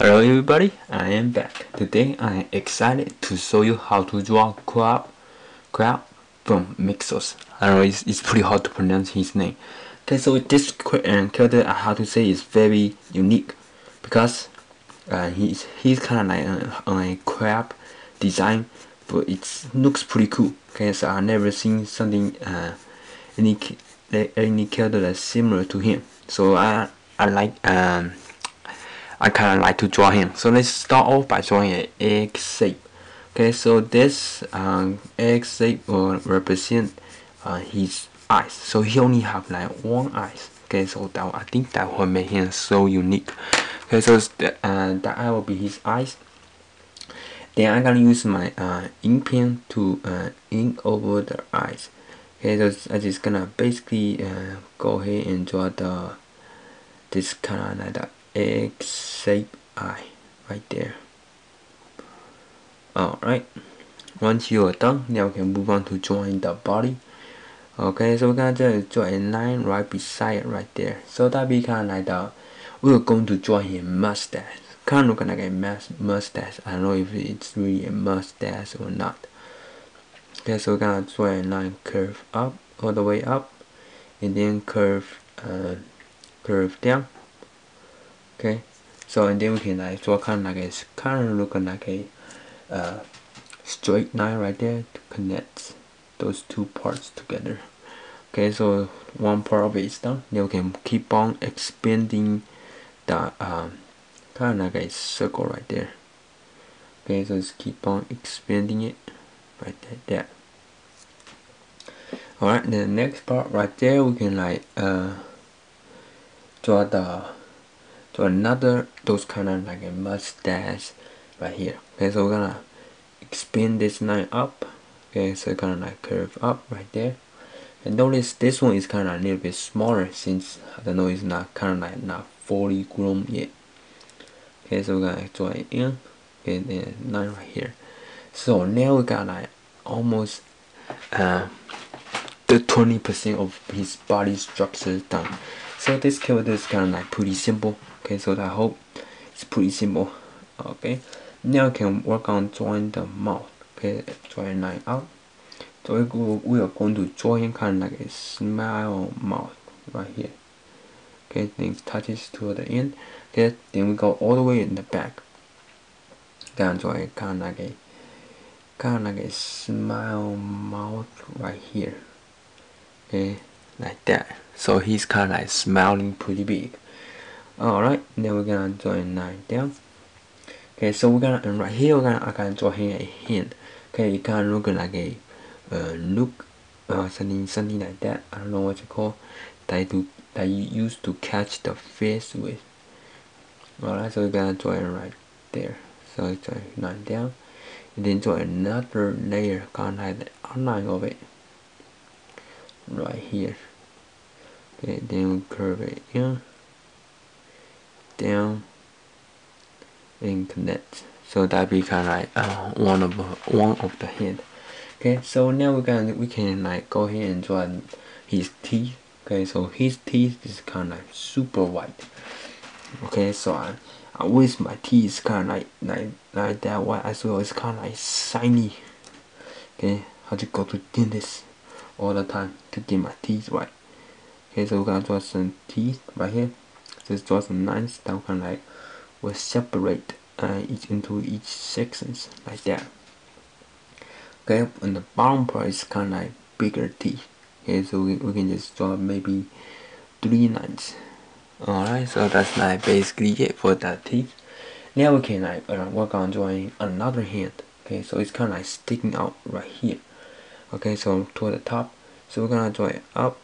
Hello everybody, I am back. Today I am excited to show you how to draw Kraw from Mixels. I know it's pretty hard to pronounce his name. Okay, so this character I have to say is very unique because he's kind of like a crab design, but it looks pretty cool. Okay, so I've never seen something any character that's similar to him. So I kind of like to draw him. So let's start off by drawing an egg shape. Okay, so this egg shape will represent his eyes. So he only have like one eyes. Okay, so I think that will make him so unique. Okay, so that eye will be his eyes. Then I'm gonna use my ink pen to ink over the eyes. Okay, so I'm just gonna basically go ahead and draw this kind of like the egg shape eye right there. Alright, once you are done, now we can move on to drawing the body. Okay, so we're gonna draw a line right beside it right there. So that be kind of like we're going to draw a mustache. Kind of looking like a mustache. I don't know if it's really a mustache or not. Okay, so we're gonna draw a line curve up, all the way up, and then curve down. Okay, so and then we can like draw kind of looking like a straight line right there to connect those two parts together. Okay, so one part of it is done. Then we can keep on expanding the kind of like a circle right there. Okay, so just keep on expanding it right there. Alright, the next part right there we can like draw another those kind of like a mustache right here. Okay, so we're gonna expand this line up. Okay, so kind of like curve up right there. And notice this one is kind of a little bit smaller since I don't know, it's not kind of like not fully grown yet. Okay, so we're gonna draw it in. Okay, then line right here. So now we got like almost the 20% of his body structure done. So this character is kind of like pretty simple. Okay, so I hope it's pretty simple. Okay, now we can work on drawing the mouth. Okay, draw a line out. So we are going to draw him kind of like a smile mouth right here. Okay, then touches to the end. Okay, then we go all the way in the back. Then draw a kind of like a smile mouth right here. Okay, like that. So he's kind of like smiling pretty big. Alright, then we're gonna draw a line down. Okay, so we're gonna, and right here I'm gonna draw here a hand. Okay, it kind of looking like a look, something like that. I don't know what you call that you used to catch the fish with. Alright, so we're gonna draw it right there. So draw a line down, and then draw another layer, kind of like the outline of it right here. Okay, then we curve it in, down, and connect. So that be kind of like one of the hand. Okay, so now we can like go ahead and draw his teeth. Okay, so his teeth is kind of like super white. Okay, so I wish my teeth is kind of like that white as well. It's kind of like shiny. Okay, I have to go to dentist all the time to get my teeth right. Okay, so we're gonna draw some teeth right here. Just draw some lines that kind of like will separate each into each sections like that. Okay, and the bottom part is kind of like bigger teeth. Okay, so we can just draw maybe 3 lines. Alright, so that's like basically it for that teeth. Now we can like work on drawing another hand. Okay, so it's kind of like sticking out right here. Okay, so toward the top. So we're gonna draw it up.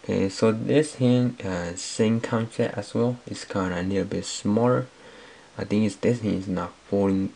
Okay, so this hand same concept as well. It's kind of a little bit smaller. I think this hand is not fully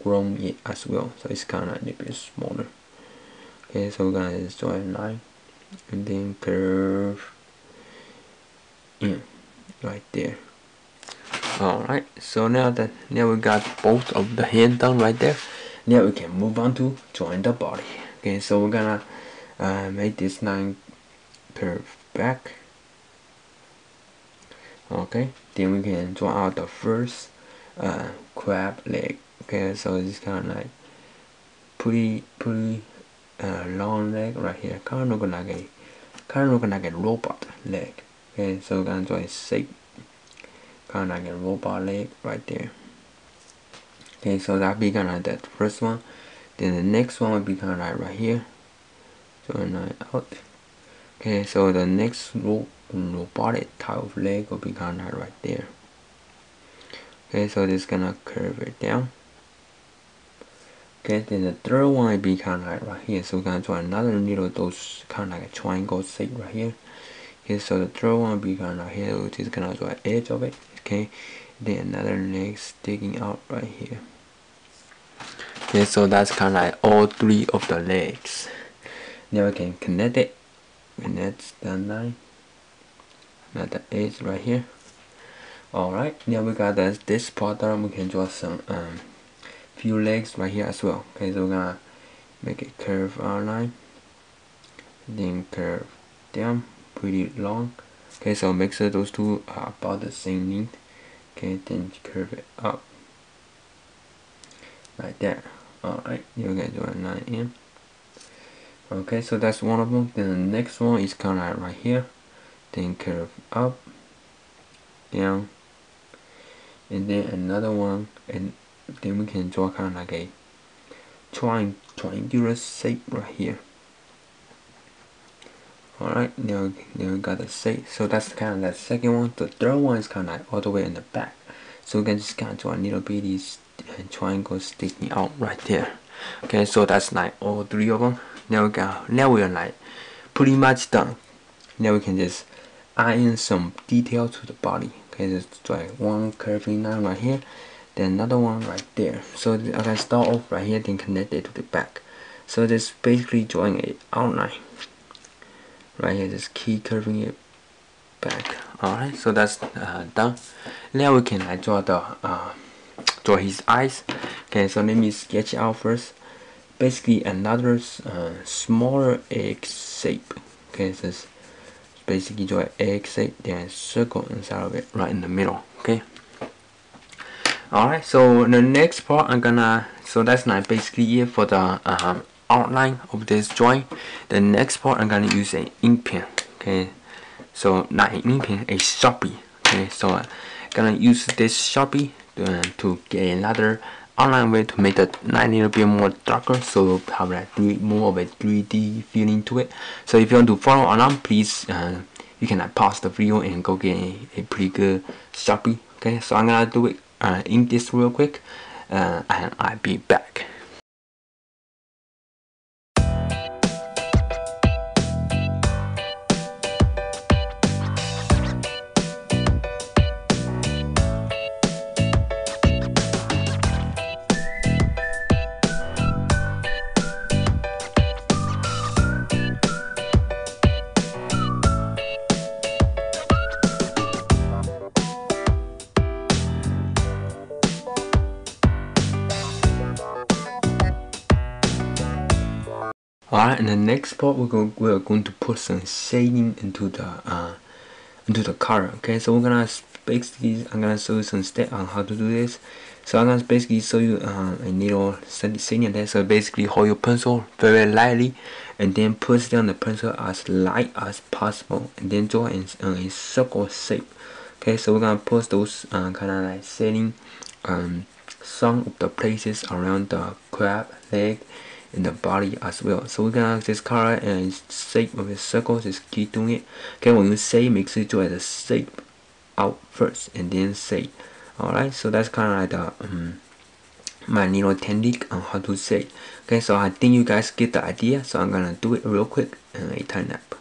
grown yet as well, so it's kind of a little bit smaller. Okay, so we're gonna just draw a line and then curve in right there. Alright, so now we got both of the hand done right there. Now we can move on to drawing the body. Okay, so we're gonna make this line curve back. Okay, Then we can draw out the first crab leg. Okay, so it's kind of like pretty long leg right here, kind of looking like a robot leg. Okay, so we're gonna draw a shape, kind of like a robot leg right there. Okay, so that be kind of like that first one. Then the next one would be kind of like right here. Drawing that out. Okay, so the next robotic type of leg will be kind of like right there. Okay, so this gonna curve it down. Okay, then the third one will be kind of like right here. So we're gonna draw another little those kind of like a triangle shape right here. Okay, so the third one will be kind of like here, which is gonna draw an edge of it. Okay, then another leg sticking out right here. Okay, so that's kind of like all three of the legs. Now we can connect it. Connect the line. Not the edge right here. Alright, now we got this part done. We can draw some few legs right here as well. Okay, so we're gonna make a curve outline, then curve down, pretty long. Okay, so make sure those two are about the same length. Okay, then curve it up like that. Alright, you're gonna draw a line in. Okay, so that's one of them. Then the next one is kind of like right here. Then curve up, down, and then another one, and then we can draw kind of like a triangular shape right here. Alright, now we got the shape. So that's kind of that second one. The third one is kind of like all the way in the back. So we can just kind of draw a little bitty triangle sticking out right there. Okay, so that's like all three of them. Now we are like pretty much done. Now we can just add in some detail to the body. Okay, just draw one curving line right here, then another one right there. So I can start off right here, then connect it to the back. So just basically drawing an outline right here, just keep curving it back. Alright, so that's done. Now we can like draw his eyes. Okay, so let me sketch out first. Basically another smaller egg shape. Okay, so it's basically draw an egg shape, then a circle inside of it right in the middle. Okay. Alright, so the next part so that's not basically it for the outline of this drawing. The next part I'm gonna use an ink pen. Okay, so not an ink pen, a Sharpie. Okay, so I'm gonna use this Sharpie to get another outline way to make the line a little bit more darker, so have like more of a 3D feeling to it. So if you want to follow along, please you can like pause the video and go get a pretty good Sharpie. Okay, so I'm gonna do it ink this real quick, and I'll be back. Alright, in the next part we're going to put some shading into the color. Okay, so I'm gonna show you some steps on how to do this. So I'm gonna basically show you a little shading there. So basically hold your pencil very lightly and then push down the pencil as light as possible and then draw in a circle shape. Okay, so we're gonna put those kind of like shading some of the places around the crab leg in the body as well. So we're gonna just color and shape of a circle, just keep doing it. Okay, when you say, make sure you draw the shape out first and then say. Alright, so that's kind of like the my little technique on how to say. Okay, so I think you guys get the idea, so I'm gonna do it real quick and a time lapse.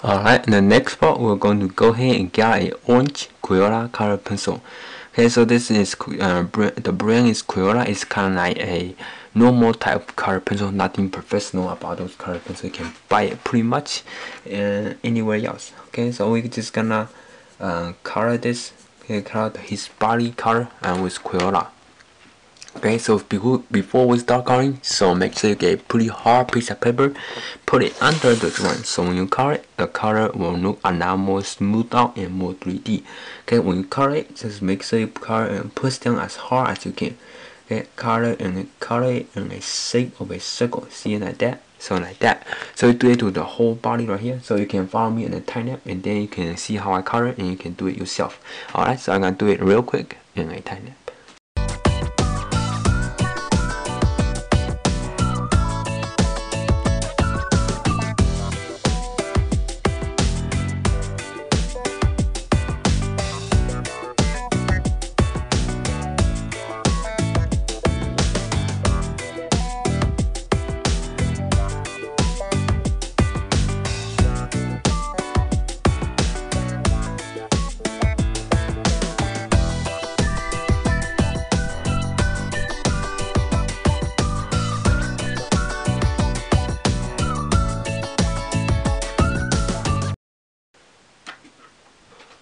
Alright, in the next part we're going to go ahead and get an orange Crayola color pencil. Okay, so this is the brand is Crayola. It's kind of like a normal type of color pencil, nothing professional about those color pencils. You can buy it pretty much anywhere else. Okay, so we're just gonna color this. Okay, color his body color and with Crayola. Okay, so before we start coloring, so make sure you get a pretty hard piece of paper, put it under the drawing. So when you color it, the color will look a lot more smooth out and more 3D. Okay, when you color it, just make sure you color and push down as hard as you can. Okay, color it in a shape of a circle. See it like that. So like that. So you do it to the whole body right here. So you can follow me in a time lapse, and then you can see how I color it, and you can do it yourself. Alright, so I'm gonna do it real quick in a time lapse.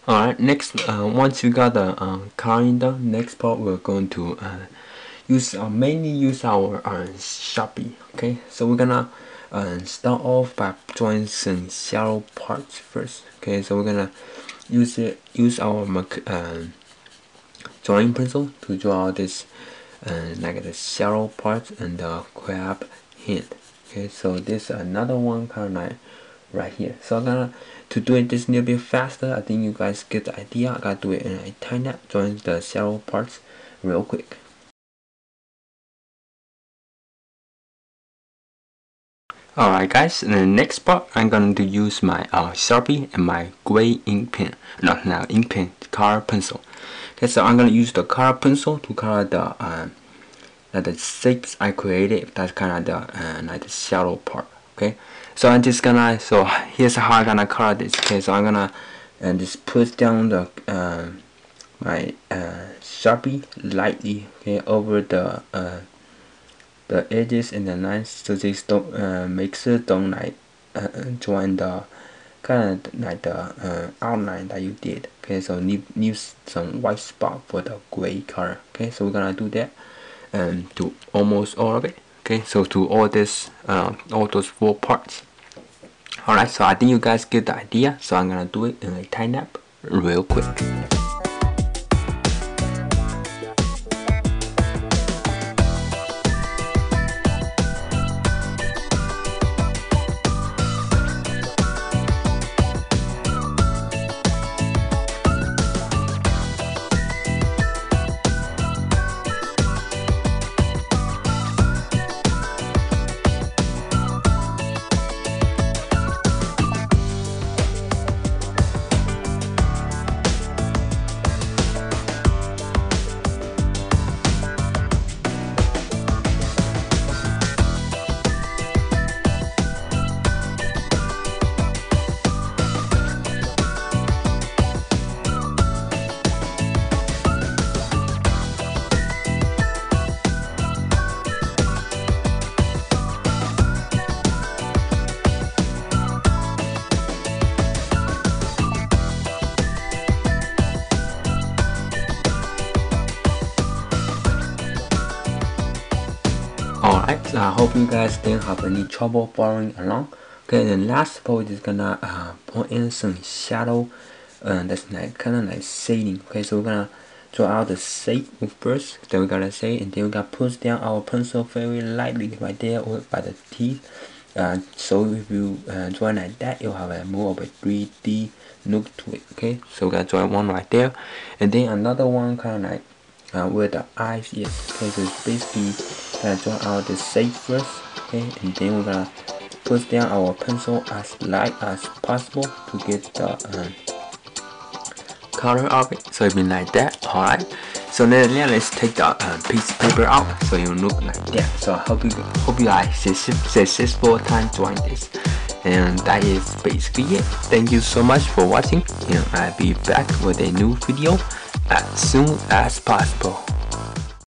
Alright, next, once you got the coloring done, next part we're going to mainly use our Sharpie. Okay, so we're gonna start off by drawing some shallow parts first. Okay, so we're gonna use our drawing pencil to draw this like the shallow parts and the crab hand. Okay, so this another one kind of like right here. So I'm gonna to do it this little bit faster. I think you guys get the idea. I gotta do it in a time lapse, drawing the shallow parts real quick. Alright guys, in the next part I'm going to use my Sharpie and my gray ink pen. No, not ink pen, color pencil. Okay, so I'm going to use the color pencil to color the shapes I created. That's kind of the like the shallow part. Okay, so I'm just gonna, so here's how I'm gonna color this. Okay, so I'm gonna just push down the my Sharpie lightly, okay, over the edges and the lines, so they don't make sure don't like join the kind of like the outline that you did. Okay, so leave some white spot for the gray color. Okay, so we're gonna do that and to almost all of it. Okay, so to all this all those 4 parts. Alright, so I think you guys get the idea, so I'm gonna do it in a time lapse real quick. Alright, so I hope you guys didn't have any trouble following along. Okay, the last part is gonna put in some shadow, that's like kind of like shading. Okay, so we're gonna draw out the shape first, then we're gonna shade, and then we're gonna push down our pencil very lightly right there or by the teeth. So if you draw like that, you'll have a more of a 3D look to it. Okay, so we're gonna draw one right there, and then another one kind of like where the eyes is. Okay, so it's basically gonna draw out the shape first. Okay, and then we're gonna push down our pencil as light as possible to get the color of it. So it be like that. Alright, so then let's take the piece of paper out so you look like that. So I hope you guys successful time drawing this, and that is basically it. Thank you so much for watching, and I'll be back with a new video as soon as possible.